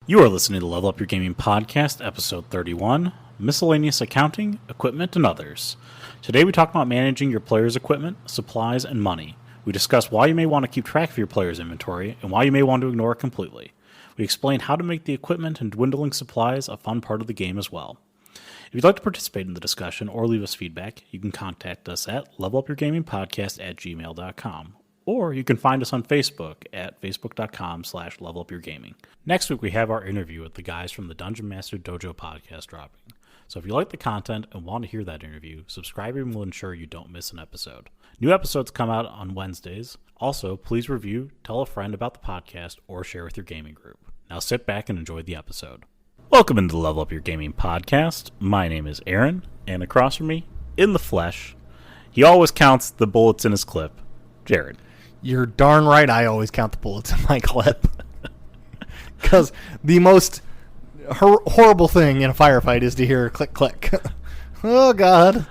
You are listening to Level Up Your Gaming Podcast, Episode 31, Miscellaneous Accounting, Equipment, and Others. Today we talk about managing your players' equipment, supplies, and money. We discuss why you may want to keep track of your players' inventory, and why you may want to ignore it completely. We explain how to make the equipment and dwindling supplies a fun part of the game as well. If you'd like to participate in the discussion or leave us feedback, you can contact us at levelupyourgamingpodcast@gmail.com. Or you can find us on Facebook at facebook.com/levelupyourgaming. Next week we have our interview with the guys from the Dungeon Master Dojo podcast dropping. So if you like the content and want to hear that interview, subscribing will ensure you don't miss an episode. New episodes come out on Wednesdays. Also, please review, tell a friend about the podcast, or share with your gaming group. Now sit back and enjoy the episode. Welcome into the Level Up Your Gaming Podcast. My name is Aaron, and across from me, in the flesh, he always counts the bullets in his clip, Jared. You're darn right I always count the bullets in my clip. Because the most horrible thing in a firefight is to hear click, click. Oh, God.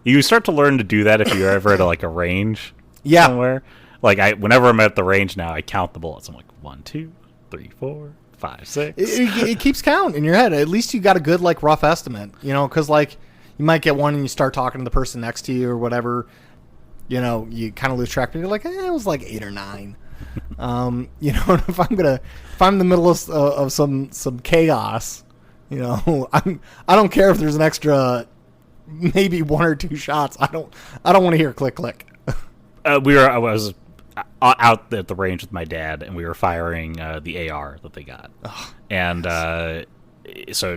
You start to learn to do that if you're ever at a range somewhere. Whenever I'm at the range now, I count the bullets. I'm like, 1, 2, 3, 4, 5, 6. It keeps count in your head. At least you got a good, rough estimate. Because, you might get one and you start talking to the person next to you or whatever. You kind of lose track, but you're like, it was 8 or 9. If I'm in the middle of some chaos, I don't care if there's an extra, maybe 1 or 2 shots. I don't want to hear click click. I was out at the range with my dad, and we were firing the AR that they got, and so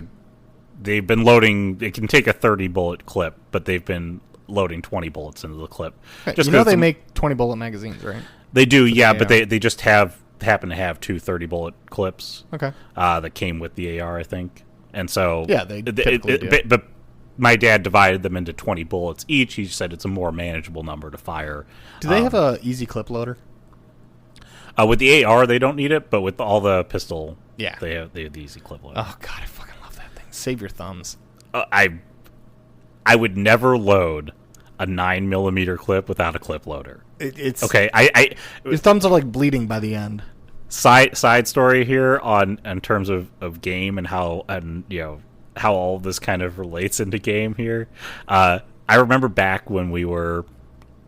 they've been loading. It can take a 30 bullet clip, but they've been loading 20 bullets into the clip. Right. Just they make 20 bullet magazines, right? They do, yeah, but they just happen to have 2 30 bullet clips. Okay. That came with the AR, I think. And so yeah, they typically do. But my dad divided them into 20 bullets each. He said it's a more manageable number to fire. Do they have a easy clip loader? With the AR, they don't need it, but with all the pistol, yeah, they have the easy clip loader. Oh God, I fucking love that thing. Save your thumbs. I would never load a 9mm clip without a clip loader. It's okay. Your thumbs are bleeding by the end. Side story here in terms of game and how all this kind of relates into game here. I remember back when we were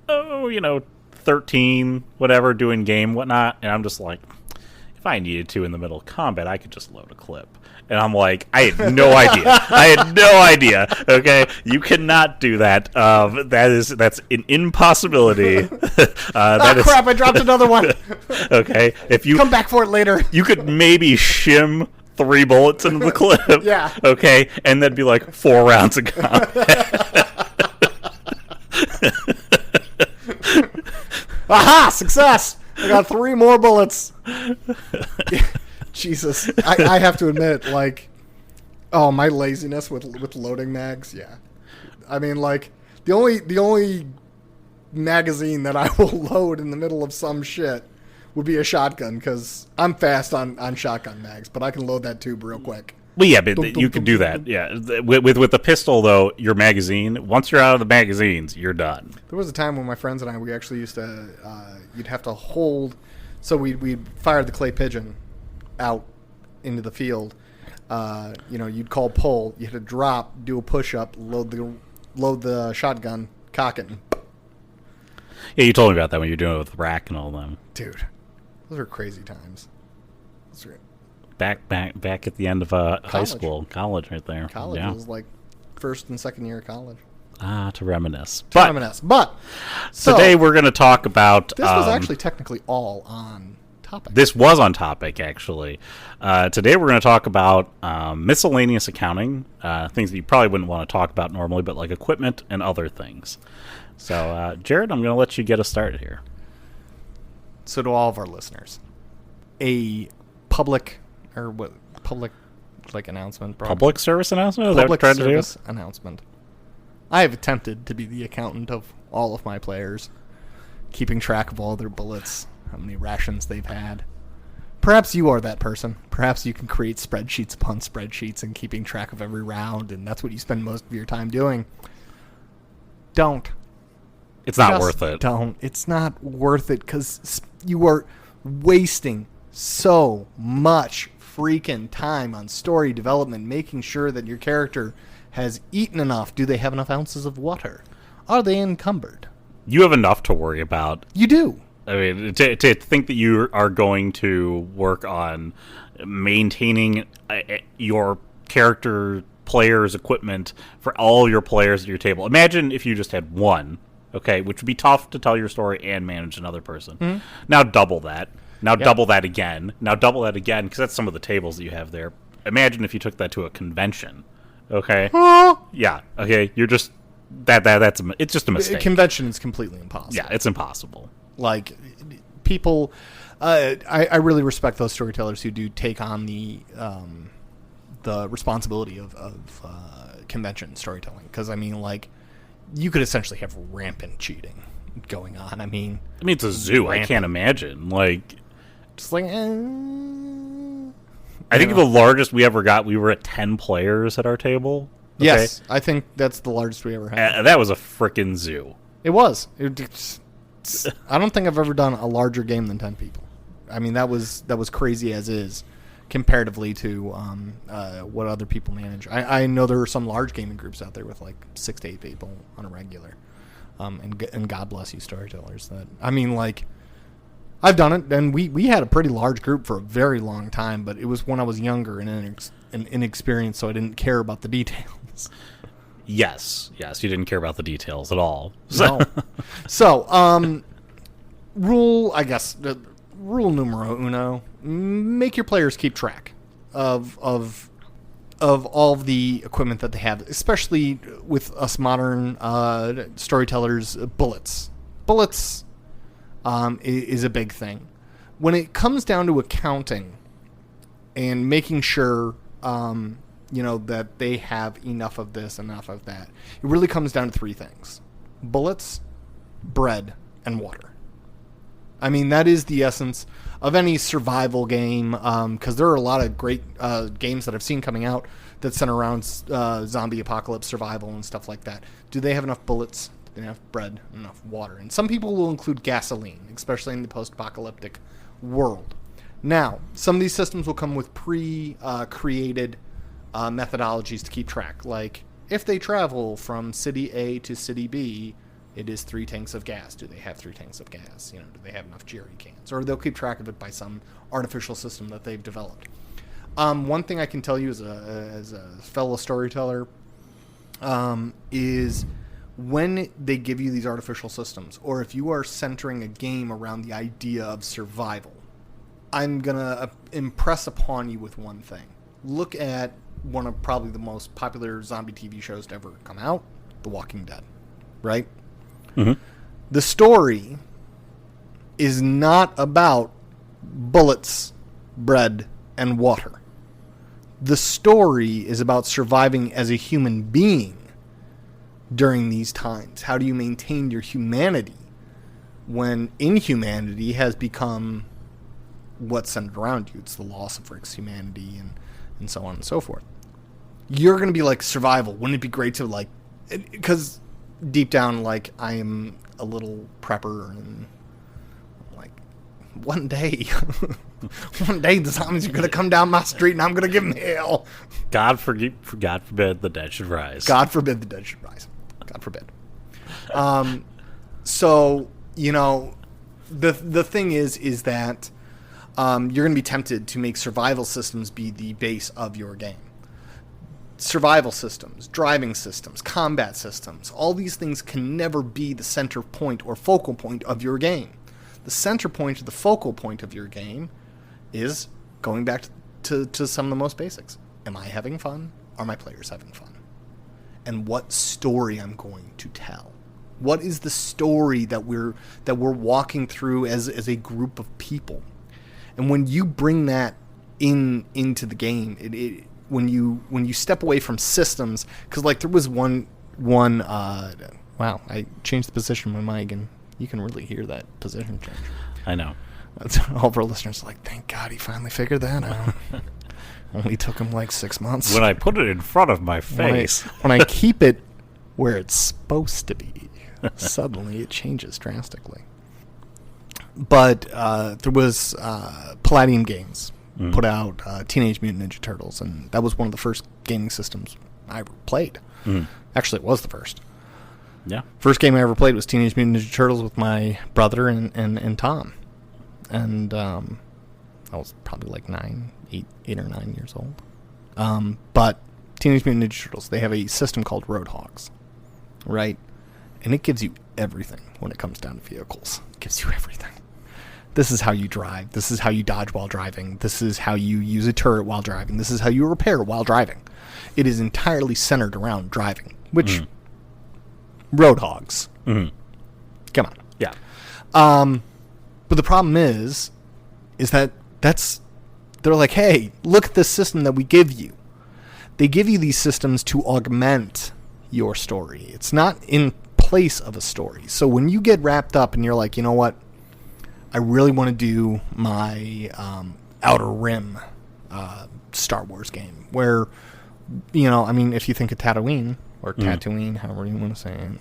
13, whatever, doing game whatnot, and I'm just like, if I needed to in the middle of combat, I could just load a clip. And I'm like, I had no idea. Okay, you cannot do that. That's an impossibility. Crap! I dropped another one. Okay, if you come back for it later, you could maybe shim 3 bullets into the clip. Yeah. Okay, and that'd be 4 rounds of combat. Aha! Success! I got 3 more bullets. Jesus, I have to admit, my laziness with loading mags. Yeah, I mean, the only magazine that I will load in the middle of some shit would be a shotgun, because I'm fast on shotgun mags, but I can load that tube real quick. Well, yeah, but you can do that. Yeah, with the pistol though, your magazine. Once you're out of the magazines, you're done. There was a time when my friends and I, we actually used to. You'd have to hold. So we fired the clay pigeon out into the field. You'd call pull. You had to drop, do a push up, load the shotgun, cock it. Yeah, you told me about that when you were doing it with rack and all them. Dude, those are crazy times. Back at the end of high school, college right there. College was first and second year of college. To reminisce. But today we're going to talk about. This was actually technically all on topic. This was on topic, actually. Today we're going to talk about miscellaneous accounting, things that you probably wouldn't want to talk about normally, but equipment and other things. So, Jared, I'm going to let you get us started here. So, to all of our listeners, a public announcement. Public service announcement? Public service announcement. I have attempted to be the accountant of all of my players, keeping track of all their bullets, how many rations they've had. Perhaps you are that person. Perhaps you can create spreadsheets upon spreadsheets and keeping track of every round, and that's what you spend most of your time doing. Don't. It's not worth it. Don't. It's not worth it because you are wasting so much freaking time on story development, making sure that your character has eaten enough. Do they have enough ounces of water? Are they encumbered? You have enough to worry about. You do. I mean, to think that you are going to work on maintaining your character players' equipment for all your players at your table. Imagine if you just had one, okay, which would be tough to tell your story and manage another person. Mm-hmm. Now double that. Now double that again. Now double that again, because that's some of the tables that you have there. Imagine if you took that to a convention, okay? Yeah, okay, you're just... it's just a mistake. A convention is completely impossible. Yeah, it's impossible. Like, people... I really respect those storytellers who do take on the responsibility of convention storytelling. Because, I mean, like, you could essentially have rampant cheating going on. I mean, it's a zoo. Rampant. I can't imagine. Like... Just like... I think the largest we ever got, we were at 10 players at our table. Okay? Yes, I think that's the largest we ever had. That was a frickin' zoo. It was. I don't think I've ever done a larger game than 10 people. I mean, that was crazy as is, comparatively to what other people manage. I know there are some large gaming groups out there with like 6 to 8 people on a regular, and God bless you storytellers. That I mean, like, I've done it, and we had a pretty large group for a very long time, but it was when I was younger and inexperienced, so I didn't care about the details. Yes, you didn't care about the details at all. No. So, rule numero uno: make your players keep track of all of the equipment that they have, especially with us modern storytellers. Bullets is a big thing. When it comes down to accounting and making sure that they have enough of this, enough of that, it really comes down to 3 things: bullets, bread, and water. I mean, that is the essence of any survival game, because there are a lot of great games that I've seen coming out that center around zombie apocalypse survival and stuff like that. Do they have enough bullets? Do they have bread? Enough water? And some people will include gasoline, especially in the post-apocalyptic world. Now, some of these systems will come with pre-created methodologies to keep track. Like, if they travel from city A to city B, it is 3 tanks of gas. Do they have 3 tanks of gas? Do they have enough jerry cans? Or they'll keep track of it by some artificial system that they've developed. One thing I can tell you as a fellow storyteller is when they give you these artificial systems, or if you are centering a game around the idea of survival, I'm going to impress upon you with one thing. Look at one of probably the most popular zombie TV shows to ever come out, The Walking Dead, right? Mm-hmm. The story is not about bullets, bread, and water. The story is about surviving as a human being during these times. How do you maintain your humanity when inhumanity has become what's centered around you? It's the loss of Rick's humanity and so on and so forth. You're going to be like, survival. Wouldn't it be great to, like... Because deep down, like, I am a little prepper, and like, one day the zombies are going to come down my street and I'm going to give them hell. God forbid the dead should rise. God forbid the dead should rise. God forbid. So, the thing is that you're going to be tempted to make survival systems be the base of your game. Survival systems, driving systems, combat systems, all these things can never be the center point or focal point of your game. The center point or the focal point of your game is going back to some of the most basics. Am I having fun? Are my players having fun? And what story I'm going to tell? What is the story that we're walking through as a group of people? And when you bring that into the game, when you step away from systems, because like there was one wow, I changed the position of my mic and you can really hear that position change. I know. All of our listeners are like, thank God he finally figured that out. Only took him like 6 months. When I put it in front of my face. When I keep it where it's supposed to be, suddenly it changes drastically. But there was Palladium Games put out Teenage Mutant Ninja Turtles, and that was one of the first gaming systems I ever played. Actually, it was the first. Yeah. First game I ever played was Teenage Mutant Ninja Turtles with my brother and Tom. And I was probably like 8 or 9 years old. But Teenage Mutant Ninja Turtles, they have a system called Roadhogs, right? And it gives you everything when it comes down to vehicles. It gives you everything. This is how you drive. This is how you dodge while driving. This is how you use a turret while driving. This is how you repair while driving. It is entirely centered around driving, which Roadhogs. Come on. Yeah. But the problem is that they're like, hey, look at this system that we give you. They give you these systems to augment your story. It's not in place of a story. So when you get wrapped up and you're like, you know what, I really want to do my Outer Rim Star Wars game, where, you know, I mean, if you think of Tatooine, or Tatooine, however you want to say it.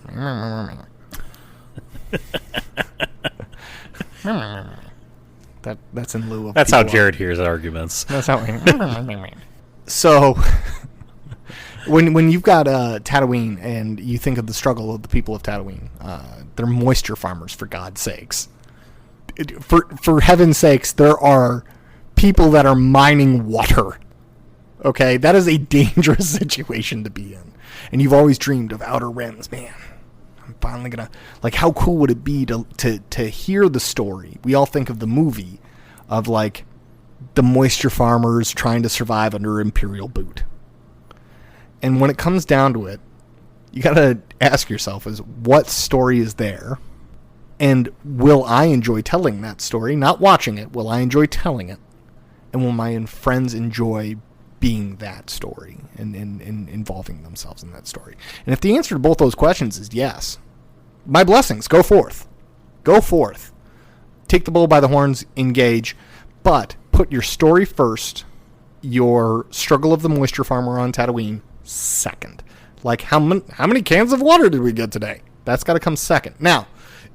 That's in lieu of. That's how Jared hears arguments. That's how. So, when you've got Tatooine and you think of the struggle of the people of Tatooine, they're moisture farmers, for God's sakes. For heaven's sakes, there are people that are mining water. Okay, that is a dangerous situation to be in, and you've always dreamed of Outer Rims, man. I'm finally gonna, like, how cool would it be to hear the story? We all think of the movie of, like, the moisture farmers trying to survive under Imperial boot. And when it comes down to it, you gotta ask yourself, is what story is there? And will I enjoy telling that story? Not watching it. Will I enjoy telling it? And will my friends enjoy being that story and involving themselves in that story? And if the answer to both those questions is yes, my blessings, go forth. Go forth. Take the bull by the horns, engage, but put your story first, your struggle of the moisture farmer on Tatooine second. Like, how many cans of water did we get today? That's got to come second. Now,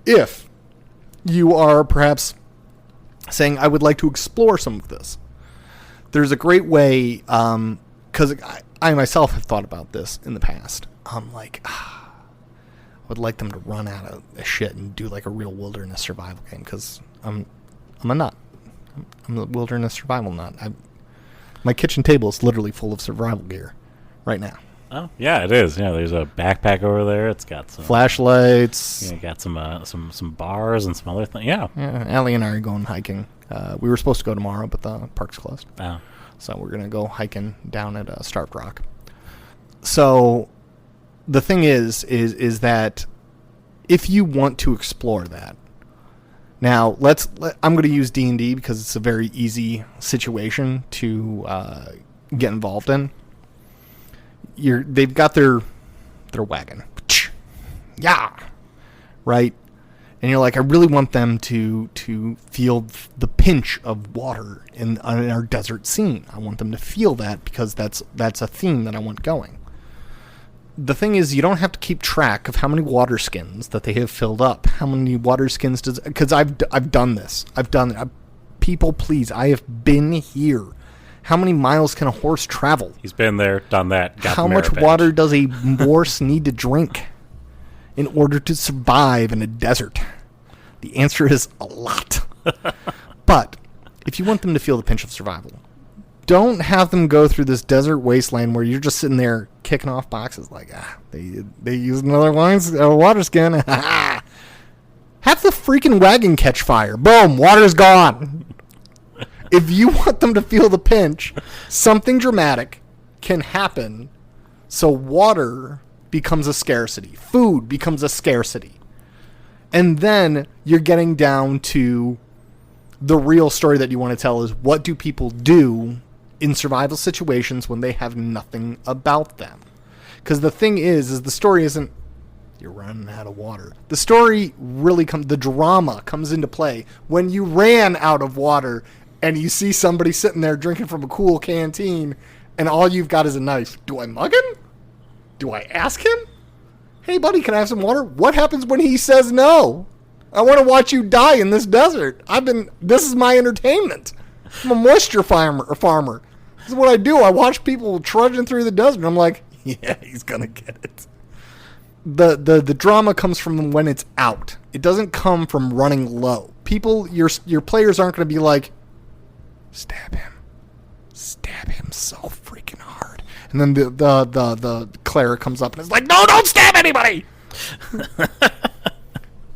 if you are perhaps saying, I would like to explore some of this, there's a great way, because I myself have thought about this in the past. I'm like, I would like them to run out of shit and do like a real wilderness survival game, because I'm a nut. I'm a wilderness survival nut. My kitchen table is literally full of survival gear right now. Oh, yeah, it is. Yeah, there's a backpack over there. It's got some flashlights. Yeah, got some bars and some other things. Yeah. Allie and I are going hiking. We were supposed to go tomorrow, but the park's closed. Oh. So we're going to go hiking down at Starved Rock. So the thing is that if you want to explore that, now I'm going to use D&D because it's a very easy situation to get involved in. They've got their wagon. Yeah. Right? And you're like, I really want them to feel the pinch of water in our desert scene. I want them to feel that because that's a theme that I want going. The thing is, you don't have to keep track of how many water skins that they have filled up. How many water skins because I've done this. I've done it. People, please, I have been here. How many miles can a horse travel? He's been there, done that. Got how much water does a horse need to drink in order to survive in a desert? The answer is a lot. But if you want them to feel the pinch of survival, don't have them go through this desert wasteland where you're just sitting there kicking off boxes like, they used another water skin. Have the freaking wagon catch fire. Boom, water's gone. If you want them to feel the pinch, something dramatic can happen so water becomes a scarcity. Food becomes a scarcity. And then you're getting down to the real story that you want to tell is, what do people do in survival situations when they have nothing about them? Because the thing is the story isn't, you're running out of water. The story really the drama comes into play when you ran out of water and you see somebody sitting there drinking from a cool canteen and all you've got is a knife. Do I mug him? Do I ask him? Hey, buddy, can I have some water? What happens when he says no? I want to watch you die in this desert. This is my entertainment. I'm a moisture farmer. This is what I do. I watch people trudging through the desert. I'm like, yeah, he's gonna get it. The drama comes from when it's out. It doesn't come from running low. Your players aren't going to be like, stab him so freaking hard. And then the cleric comes up and is like, no, don't stab anybody.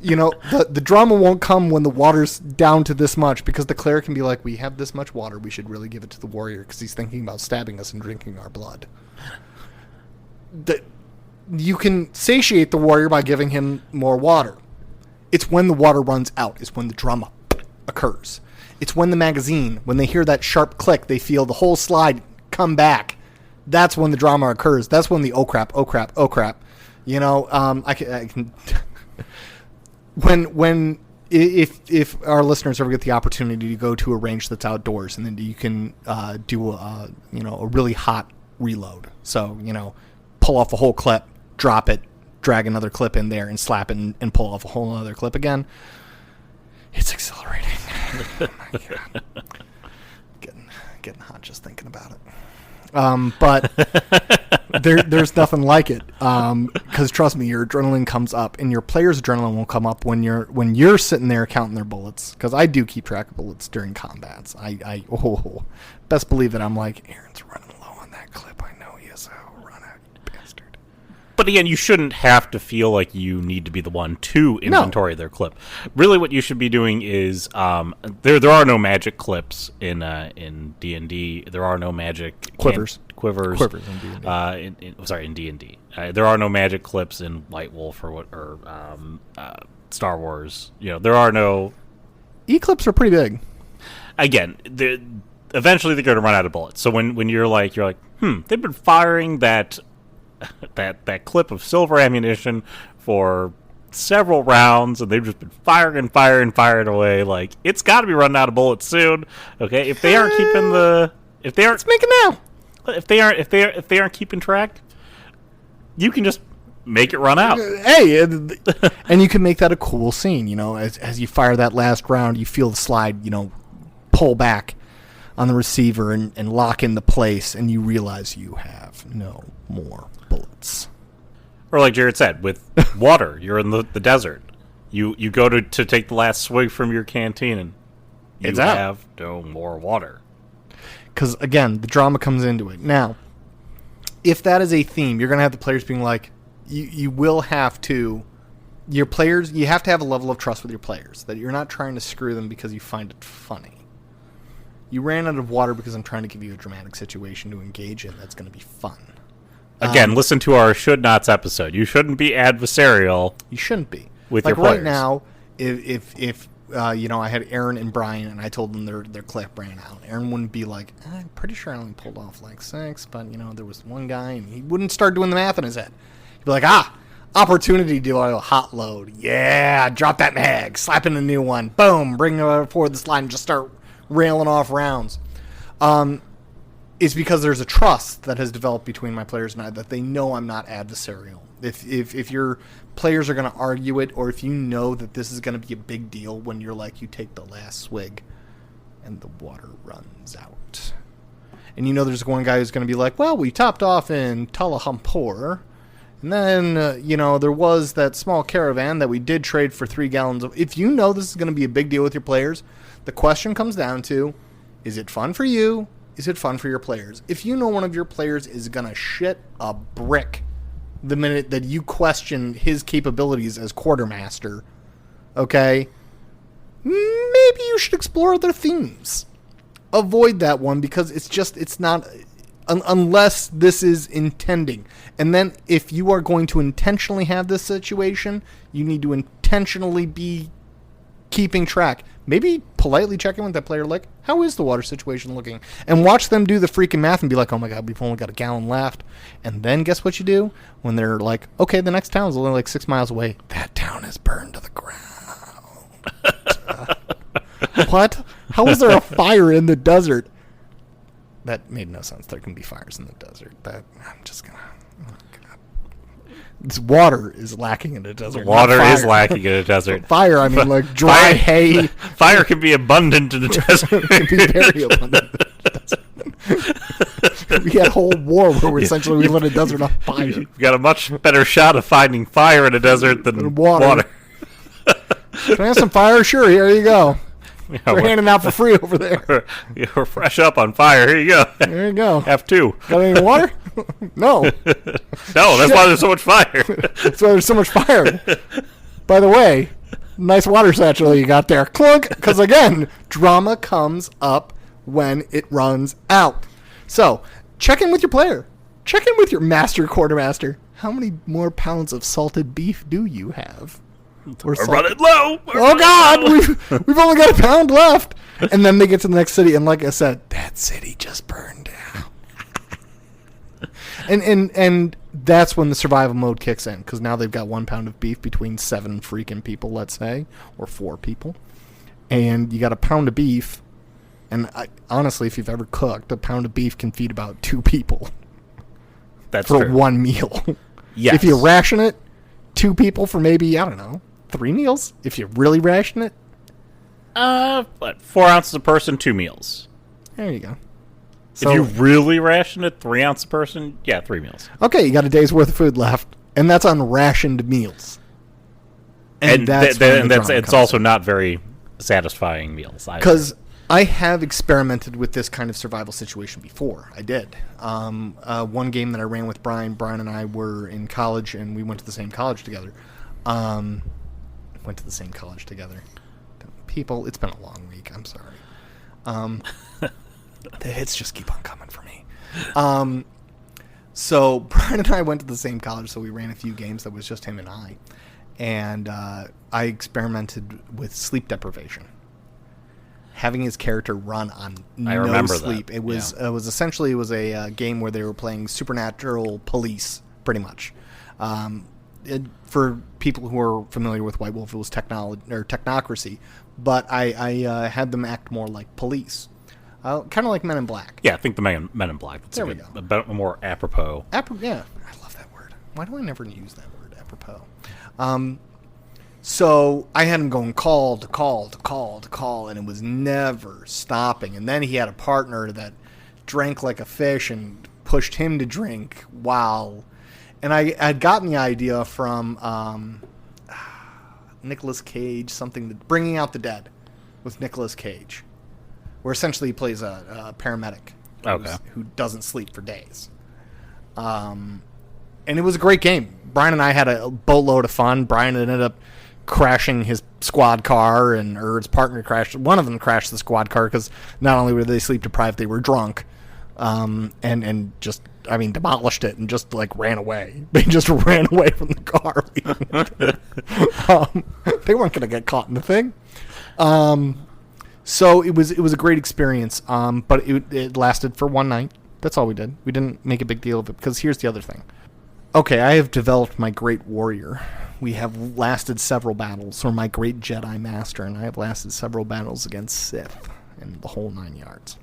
The drama won't come when the water's down to this much, because the cleric can be like, we have this much water, we should really give it to the warrior because he's thinking about stabbing us and drinking our blood. You can satiate the warrior by giving him more water. It's when the water runs out. It's when the drama occurs. It's when the magazine, when they hear that sharp click, they feel the whole slide come back. That's when the drama occurs. That's when the oh crap. I can if our listeners ever get the opportunity to go to a range that's outdoors, and then you can do a really hot reload. So, pull off a whole clip, drop it, drag another clip in there, and slap it and pull off a whole other clip again. It's exhilarating. Oh my God. Getting hot just thinking about it. But there's nothing like it. Because trust me, your adrenaline comes up, and your player's adrenaline will come up when you're sitting there counting their bullets. Because I do keep track of bullets during combats. I best believe that I'm like, Aaron's running low on that clip. I know he is. Oh, run out, you bastard. But again, you shouldn't have to feel like you need to be the one to inventory their clip. Really, what you should be doing is there are no magic clips in D&D. There are no magic quivers in D&D. In D&D. There are no magic clips in White Wolf or Star Wars. There are no E-clips are pretty big. Again, eventually they're going to run out of bullets. So when you're like, they've been firing that clip of silver ammunition for several rounds, and they've just been firing away. Like, it's got to be running out of bullets soon. Okay, if they aren't keeping let's make it now. If they aren't keeping track, you can just make it run out. Hey, and you can make that a cool scene. As you fire that last round, you feel the slide, pull back on the receiver and lock into place, and you realize you have no more bullets. Or like Jared said, with water, you're in the desert. You go to take the last swig from your canteen, and you have no more water. Because, again, the drama comes into it. Now, if that is a theme, you're going to have the players being like, you will have to, you have to have a level of trust with your players, that you're not trying to screw them because you find it funny. You ran out of water because I'm trying to give you a dramatic situation to engage in that's going to be fun. Again, listen to our Should Nots episode. You shouldn't be adversarial. You shouldn't be. With your players. Right now, if I had Aaron and Brian, and I told them their clip ran out, Aaron wouldn't be like, I'm pretty sure I only pulled off like 6, but, there was one guy, and he wouldn't start doing the math in his head. He'd be like, opportunity to do a hot load. Yeah, drop that mag, slap in a new one. Boom, bring it forward this line and just start railing off rounds. It's because there's a trust that has developed between my players and I, that they know I'm not adversarial. If your players are going to argue it, or if you know that this is going to be a big deal when you're like, you take the last swig and the water runs out. And there's one guy who's going to be like, well, we topped off in Talahampur, and then, there was that small caravan that we did trade for 3 gallons of... If you know this is going to be a big deal with your players, the question comes down to, is it fun for you? Is it fun for your players? If you know one of your players is going to shit a brick the minute that you question his capabilities as quartermaster, okay, maybe you should explore other themes. Avoid that one, because it's not, unless this is intending. And then if you are going to intentionally have this situation, you need to intentionally be keeping track. Maybe politely check in with that player, like, how is the water situation looking? And watch them do the freaking math and be like, oh my God, we've only got a gallon left. And then guess what you do? When they're like, okay, the next town is only like 6 miles away. That town is burned to the ground. What? How is there a fire in the desert? That made no sense. There can be fires in the desert. I'm just going to... Oh, God. Water is lacking in a desert. Water is lacking in a desert. Fire, I mean, like dry hay. Fire can be abundant in a desert. It can be very abundant in a desert. We had a whole war where we essentially lit a desert on fire. You've got a much better shot of finding fire in a desert than water. Can I have some fire? Sure, here you go. Yeah, we're handing out for free over there. We're fresh up on fire. Here you go. There you go. Have 2. Got any water? No. No, that's why there's so much fire. That's why there's so much fire. By the way, nice water satchel you got there. Clunk. Because again, drama comes up when it runs out. So, check in with your player. Check in with your master quartermaster. How many more pounds of salted beef do you have? We're running low. Oh God, we've only got a pound left. And then they get to the next city, and like I said, that city just burned down. and that's when the survival mode kicks in, because now they've got 1 pound of beef between 7 freaking people, let's say, or 4 people, and you got a pound of beef. And honestly, if you've ever cooked, a pound of beef can feed about 2 people. That's for true. 1 meal. Yes. If you ration it, 2 people for maybe, I don't know, 3 meals. If you really ration it, 4 ounces a person, 2 meals. there you go. So, if you really ration it, 3 ounces a person, 3 meals. Okay, you got a day's worth of food left, and that's on rationed meals. And it's also not very satisfying meals. Because I have experimented with this kind of survival situation before. I did. One game that I ran with Brian and I were in college, and we went to the same college together. People, it's been a long week. I'm sorry. The hits just keep on coming for me. So Brian and I went to the same college, so we ran a few games that was just him and I. And I experimented with sleep deprivation. Having his character run on no sleep. That. It was essentially a game where they were playing supernatural police, pretty much. For people who are familiar with White Wolf, it was technocracy, but I had them act more like police, kind of like Men in Black. Yeah, I think the Men in Black. That's there we go. A bit more apropos. Yeah, I love that word. Why do I never use that word, apropos? So I had him going call to call to call to call, and it was never stopping. And then he had a partner that drank like a fish and pushed him to drink while... And I'd gotten the idea from Nicolas Cage, Bringing Out the Dead with Nicolas Cage, where essentially he plays a paramedic who doesn't sleep for days. And it was a great game. Brian and I had a boatload of fun. Brian ended up crashing his squad car, or his partner crashed. One of them crashed the squad car because not only were they sleep deprived, they were drunk, and just, I mean, demolished it and just like ran away. They just ran away from the car. They weren't going to get caught in the thing. So it was a great experience. But it lasted for one night. That's all we did. We didn't make a big deal of it, because here's the other thing. Okay, I have developed my great warrior. We have lasted several battles, or my great Jedi master, and I have lasted several battles against Sith and the whole 9 yards.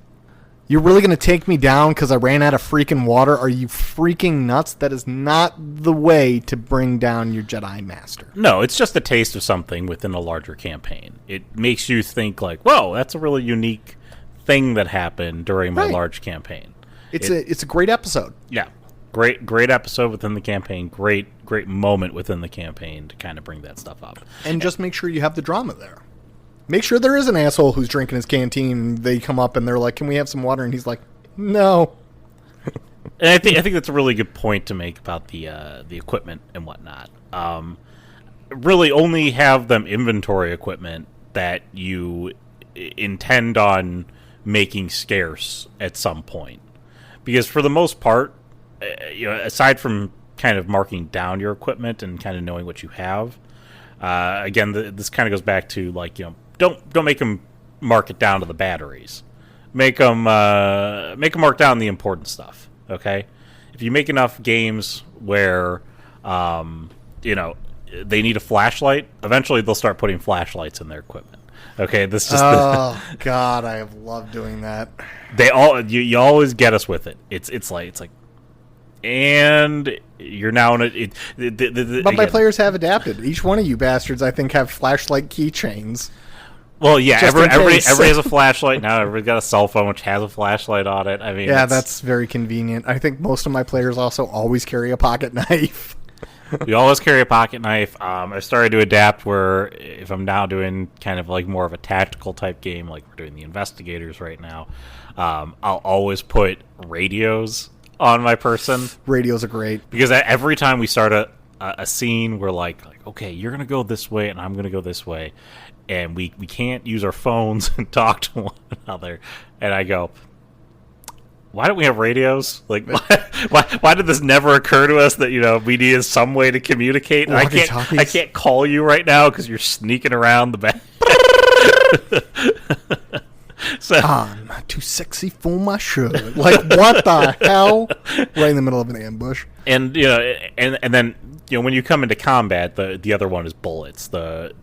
You're really going to take me down because I ran out of freaking water? Are you freaking nuts? That is not the way to bring down your Jedi master. No, it's just a taste of something within a larger campaign. It makes you think like, whoa, that's a really unique thing that happened during my large campaign. It's a great episode. Yeah. Great episode within the campaign. Great moment within the campaign to kind of bring that stuff up. And just make sure you have the drama there. Make sure there is an asshole who's drinking his canteen, and they come up and they're like, "Can we have some water?" And he's like, "No." And I think that's a really good point to make about the equipment and whatnot. Really, only have them inventory equipment that you intend on making scarce at some point, because for the most part, aside from kind of marking down your equipment and kind of knowing what you have, again, this kind of goes back to like, don't make them mark it down to the batteries. Make them mark down the important stuff. Okay, if you make enough games where they need a flashlight, eventually they'll start putting flashlights in their equipment. Okay, God, I have loved doing that. You always get us with it. It's like and you're now in a. But my players have adapted. Each one of you bastards, I think, have flashlight keychains. Well, yeah, Just in everybody case. has a flashlight now. Everybody's got a cell phone which has a flashlight on it. I mean, Yeah, that's very convenient. I think most of my players also always carry a pocket knife. we always carry a pocket knife. I started to adapt where if I'm now doing kind of like more of a tactical type game, like we're doing the investigators right now, I'll always put radios on my person. Radios are great. Because every time we start a scene, we're like, okay, you're going to go this way and I'm going to go this way. And we can't use our phones and talk to one another. And I go, why don't we have radios? Like, why did this never occur to us that, we needed some way to communicate? And I can't call you right now because you're sneaking around the back. So, I'm too sexy for my shirt. Like, what the hell? Right in the middle of an ambush. And and then when you come into combat, the other one is bullets. The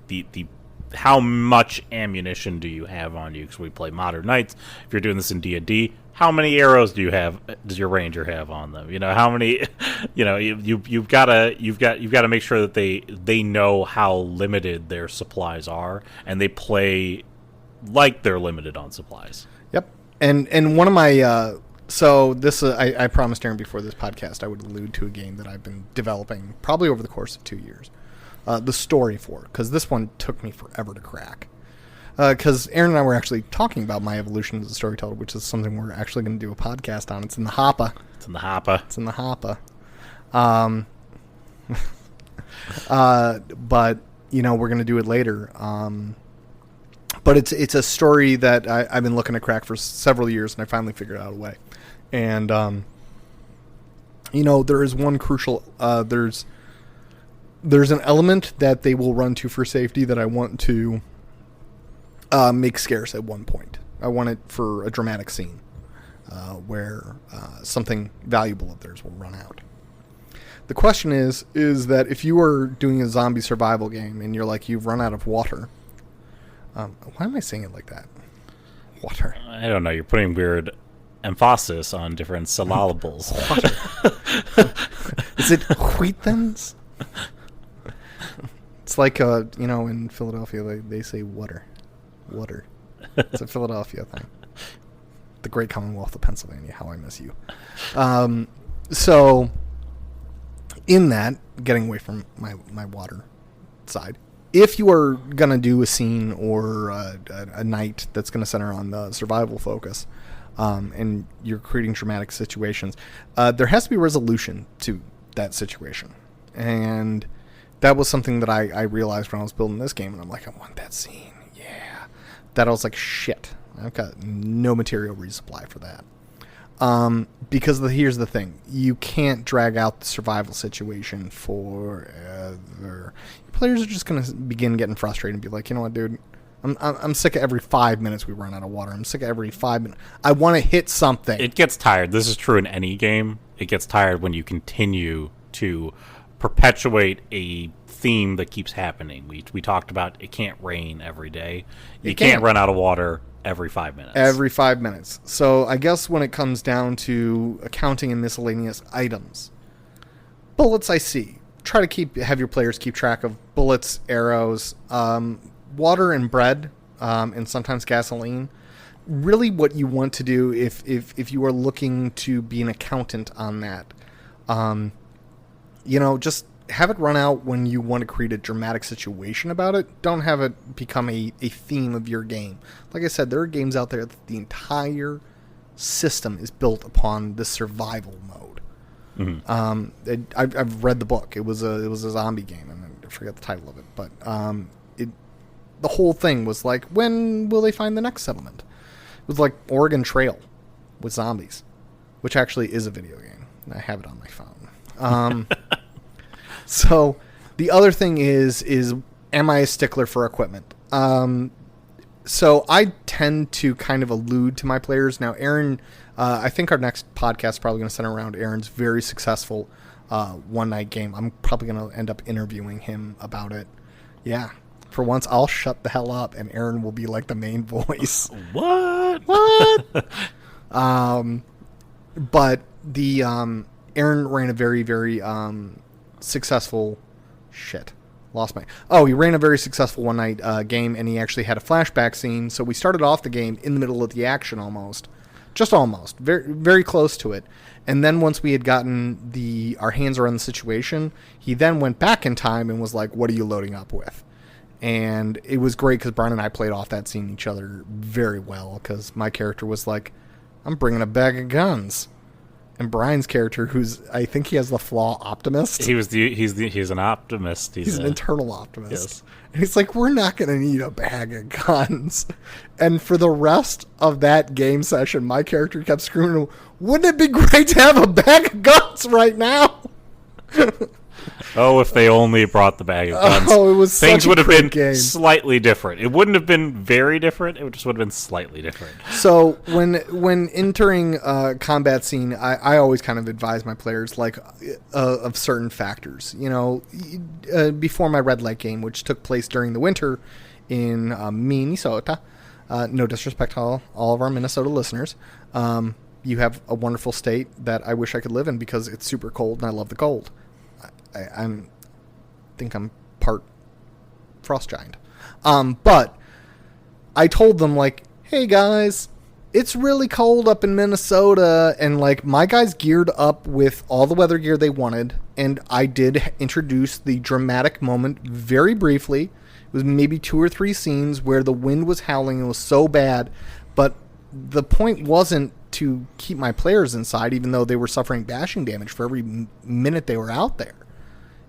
how much ammunition do you have on you? Because we play Modern Knights. If you're doing this in D&D, how many arrows does your ranger have on them? How many? You've got to make sure that they know how limited their supplies are, and they play like they're limited on supplies. Yep. And one of my so this I promised Aaron before this podcast I would allude to a game that I've been developing probably over the course of 2 years. The story for it, because this one took me forever to crack. Because Aaron and I were actually talking about my evolution as a storyteller, which is something we're actually going to do a podcast on. It's in the hopper. It's in the hopper. It's in the hopper. But we're going to do it later. But it's a story that I've been looking to crack for several years, and I finally figured out a way. And there is one crucial. There's an element that they will run to for safety that I want to make scarce at one point. I want it for a dramatic scene where something valuable of theirs will run out. The question is that if you are doing a zombie survival game and you've run out of water. Why am I saying it like that? Water. I don't know. You're putting weird emphasis on different syllables. Water. Is it wheatons? It's like in Philadelphia they say water. It's a Philadelphia thing. The great Commonwealth of Pennsylvania. How I miss you. So in that, getting away from my water side. If you are going to do a scene or a night that's going to center on the survival focus, and you're creating dramatic situations, there has to be resolution to that situation. And that was something that I realized when I was building this game, and I'm like, I want that scene. Yeah. That I was like, shit, I've got no material resupply for that. Because here's the thing. You can't drag out the survival situation forever. Players are just going to begin getting frustrated and be like, you know what, dude? I'm sick of every 5 minutes we run out of water. I'm sick of every 5 minutes. I want to hit something. It gets tired. This is true in any game. It gets tired when you continue to perpetuate a theme that keeps happening. We talked about it can't rain every day. You can't run out of water every 5 minutes. Every 5 minutes. So I guess when it comes down to accounting and miscellaneous items, bullets I see. Try to have your players keep track of bullets, arrows, water and bread, and sometimes gasoline. Really what you want to do if you are looking to be an accountant on that, just have it run out when you want to create a dramatic situation about it. Don't have it become a theme of your game. Like I said, there are games out there that the entire system is built upon the survival mode. Mm-hmm. I've read the book. It was a zombie game, and I forget the title of it. But the whole thing was like, when will they find the next settlement? It was like Oregon Trail with zombies, which actually is a video game. I have it on my phone. So the other thing is am I a stickler for equipment? So I tend to kind of allude to my players. Now, Aaron, I think our next podcast is probably going to center around Aaron's very successful one-night game. I'm probably going to end up interviewing him about it. Yeah. For once, I'll shut the hell up, and Aaron will be like the main voice. What? But the Aaron ran a very, very successful... Shit. Lost my... Oh, he ran a very successful one-night game, and he actually had a flashback scene. So we started off the game in the middle of the action almost. Just almost. Very, very close to it. And then once we had gotten our hands around the situation, he then went back in time and was like, what are you loading up with? And it was great because Brian and I played off that scene each other very well because my character was like, I'm bringing a bag of guns. And Brian's character, I think he has the flaw optimist. He's an optimist. He's an internal optimist. Yes. And he's like, we're not going to need a bag of guns. And for the rest of that game session, my character kept screaming, wouldn't it be great to have a bag of guns right now? Oh, if they only brought the bag of guns. Oh, it was things such would a have been game. slightly different. It wouldn't have been very different. It just would have been slightly different. So when entering a combat scene, I always kind of advise my players of certain factors. Before my red light game, which took place during the winter in Minnesota. No disrespect to all of our Minnesota listeners. You have a wonderful state that I wish I could live in because it's super cold and I love the cold. I think I'm part frost giant. But I told them, like, hey guys, it's really cold up in Minnesota, and like my guys geared up with all the weather gear they wanted, and I did introduce the dramatic moment very briefly. It was maybe 2 or 3 scenes where the wind was howling and it was so bad, but the point wasn't to keep my players inside, even though they were suffering bashing damage for every minute they were out there.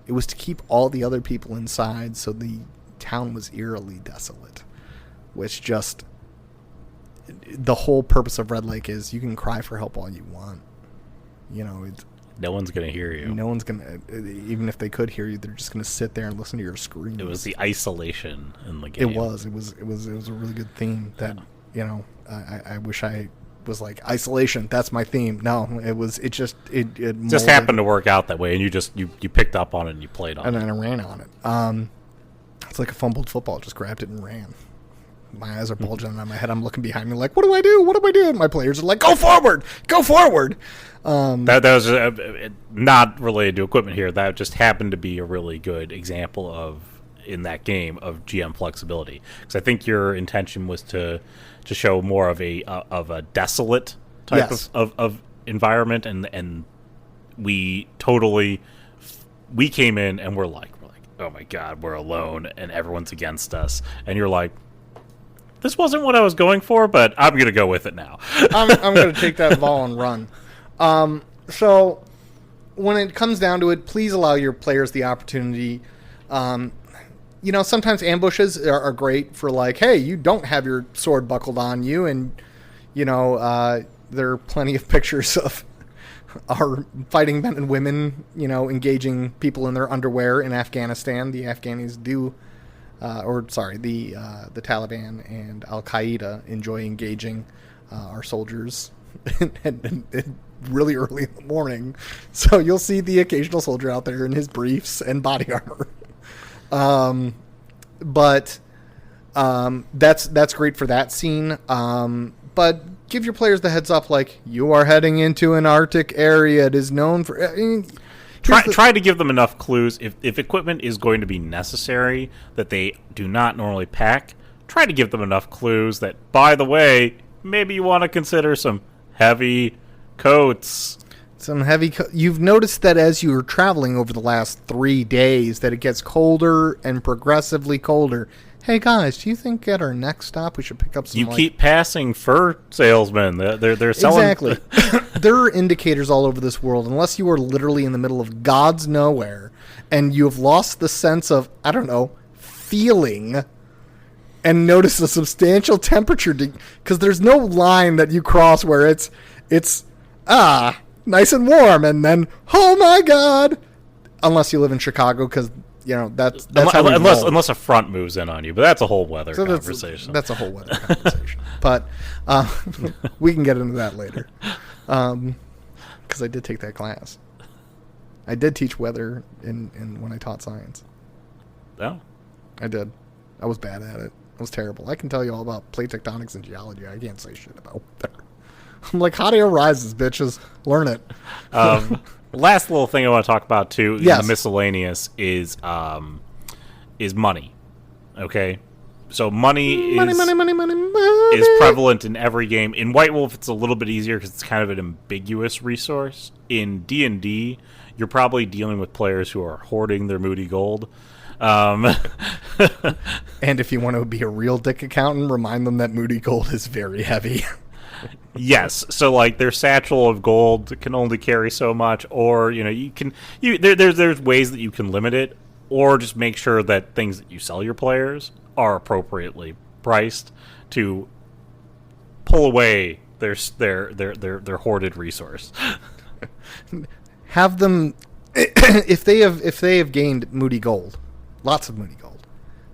It was to keep all the other people inside, so the town was eerily desolate. Which just... The whole purpose of Red Lake is you can cry for help all you want. No one's going to hear you. No one's going to... Even if they could hear you, they're just going to sit there and listen to your screams. It was the isolation in the game. It was a really good theme that, I wish I... was like, isolation, that's my theme. No, it just happened to work out that way, and you picked up on it and you played on it. And then I ran on it. It's like a fumbled football, just grabbed it and ran. My eyes are bulging out my head. I'm looking behind me like, what do I do? And my players are like, go forward. That was not related to equipment here. That just happened to be a really good example in that game of GM flexibility, because I think your intention was to show more of a desolate type of environment, and we came in and we're like, oh my god, we're alone and everyone's against us, and you're like, this wasn't what I was going for, but I'm gonna go with it now. I'm gonna take that ball and run. So when it comes down to it, please allow your players the opportunity. Sometimes ambushes are great for like, hey, you don't have your sword buckled on you, and there are plenty of pictures of our fighting men and women, engaging people in their underwear in Afghanistan. The Afghanis do, the Taliban and Al Qaeda enjoy engaging our soldiers and really early in the morning. So you'll see the occasional soldier out there in his briefs and body armor. But that's great for that scene. But give your players the heads up, like, you are heading into an Arctic area. It is known for... Try to give them enough clues. If equipment is going to be necessary that they do not normally pack, try to give them enough clues that, by the way, maybe you want to consider some heavy coats. You've noticed that as you were traveling over the last 3 days that it gets colder and progressively colder. Hey guys, do you think at our next stop we should pick up some... You keep passing fur salesmen. They're selling... Exactly. There are indicators all over this world, unless you are literally in the middle of God's nowhere and you have lost the sense of, I don't know, feeling, and notice a substantial temperature, because there's no line that you cross where it's nice and warm, and then, oh my god, unless you live in Chicago, because that's unless a front moves in on you, but that's a whole weather conversation. That's a whole weather conversation. But we can get into that later, because I did take that class. I did teach weather in when I taught science. Oh, I did. I was bad at it. I was terrible. I can tell you all about plate tectonics and geology. I can't say shit about weather. I'm like, hot air rises, bitches. Learn it. Last little thing I want to talk about too in Yes. the miscellaneous is money. Okay, so money is prevalent in every game. In White Wolf, it's a little bit easier because it's kind of an ambiguous resource. In D&D, you're probably dealing with players who are hoarding their moody gold. And if you want to be a real dick accountant, remind them that moody gold is very heavy. Yes, so like their satchel of gold can only carry so much, or there's ways that you can limit it, or just make sure that things that you sell your players are appropriately priced to pull away their hoarded resource. Have them if they have gained moody gold, lots of moody gold.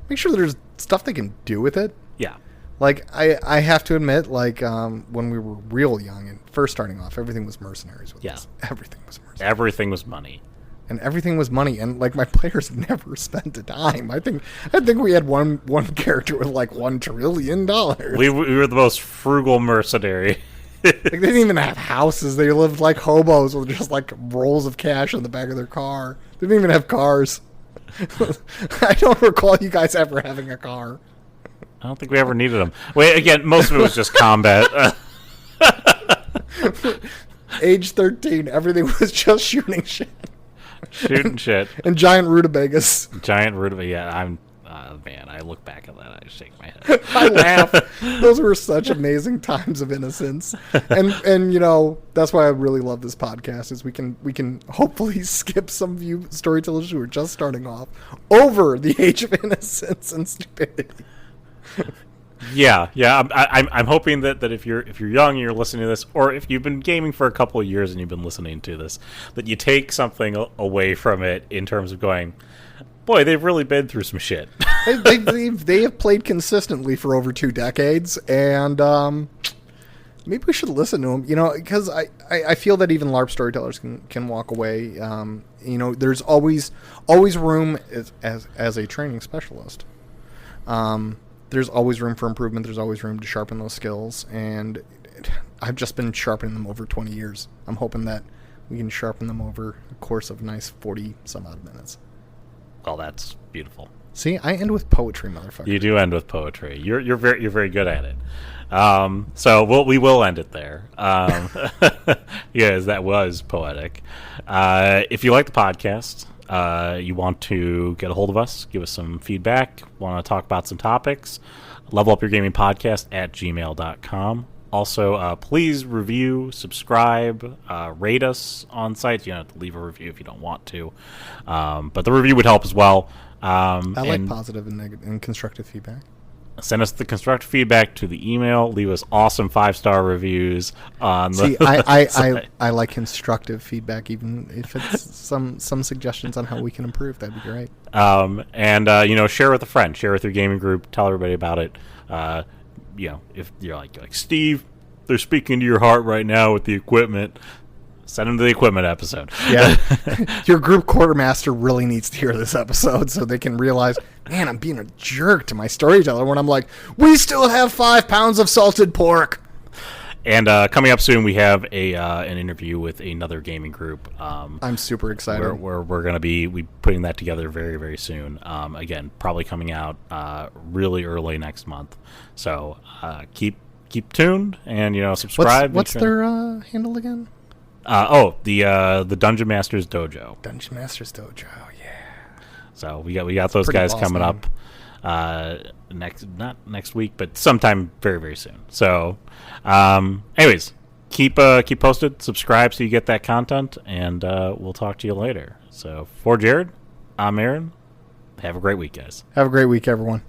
Make sure there's stuff they can do with it. Yeah. Like, I have to admit, like, when we were real young and first starting off, everything was mercenaries with us. Everything was mercenaries. Everything was money. And everything was money. And, like, my players never spent a dime. I think we had one character with, like, $1 trillion. We were the most frugal mercenary. Like, they didn't even have houses. They lived like hobos with just, like, rolls of cash in the back of their car. They didn't even have cars. I don't recall you guys ever having a car. I don't think we ever needed them. Wait, again, most of it was just combat. Age 13, everything was just shooting shit. Shooting shit. And giant rutabagas. Giant rutabaga. Yeah, I'm... man, I look back at that, I shake my head. I laugh. Those were such amazing times of innocence. And you know, that's why I really love this podcast, is we can hopefully skip some of you storytellers who are just starting off over the age of innocence and stupidity. Yeah. I'm hoping that if you're young and you're listening to this, or if you've been gaming for a couple of years and you've been listening to this, that you take something away from it in terms of going, boy, they've really been through some shit. they have played consistently for over 2 decades, and maybe we should listen to them. You know, because I feel that even LARP storytellers can walk away. You know, there's always room as a training specialist. There's always room for improvement. There's always room to sharpen those skills, and I've just been sharpening them over 20 years. I'm hoping that we can sharpen them over a course of nice 40 some odd minutes. Well, that's beautiful. See, I end with poetry, motherfucker. You do end with poetry. You're very good at it. So we will end it there. Yes, that was poetic. If you like the podcast, you want to get a hold of us, give us some feedback, want to talk about some topics, levelupyourgamingpodcast@gmail.com. Also, please review, subscribe, rate us on sites. You don't have to leave a review if you don't want to, but the review would help as well. I like positive and negative and constructive feedback. Send us the constructive feedback to the email. Leave us awesome 5-star reviews on the. See, I like constructive feedback, even if it's some suggestions on how we can improve. That'd be great. And share with a friend, share with your gaming group, tell everybody about it. If you're like Steve, they're speaking to your heart right now with the equipment. Send them to the equipment episode. Yeah, your group quartermaster really needs to hear this episode so they can realize, man, I'm being a jerk to my storyteller when I'm like, we still have 5 pounds of salted pork. And coming up soon, we have an interview with another gaming group. I'm super excited. We're going to be putting that together very, very soon. Again, probably coming out really early next month. So keep tuned and subscribe. What's their handle again? The Dungeon Masters Dojo. Dungeon Masters Dojo, yeah. So we got those Pretty guys coming name. up not next week, but sometime very, very soon. So, anyways, keep posted, subscribe so you get that content, and we'll talk to you later. So for Jared, I'm Aaron. Have a great week, guys. Have a great week, everyone.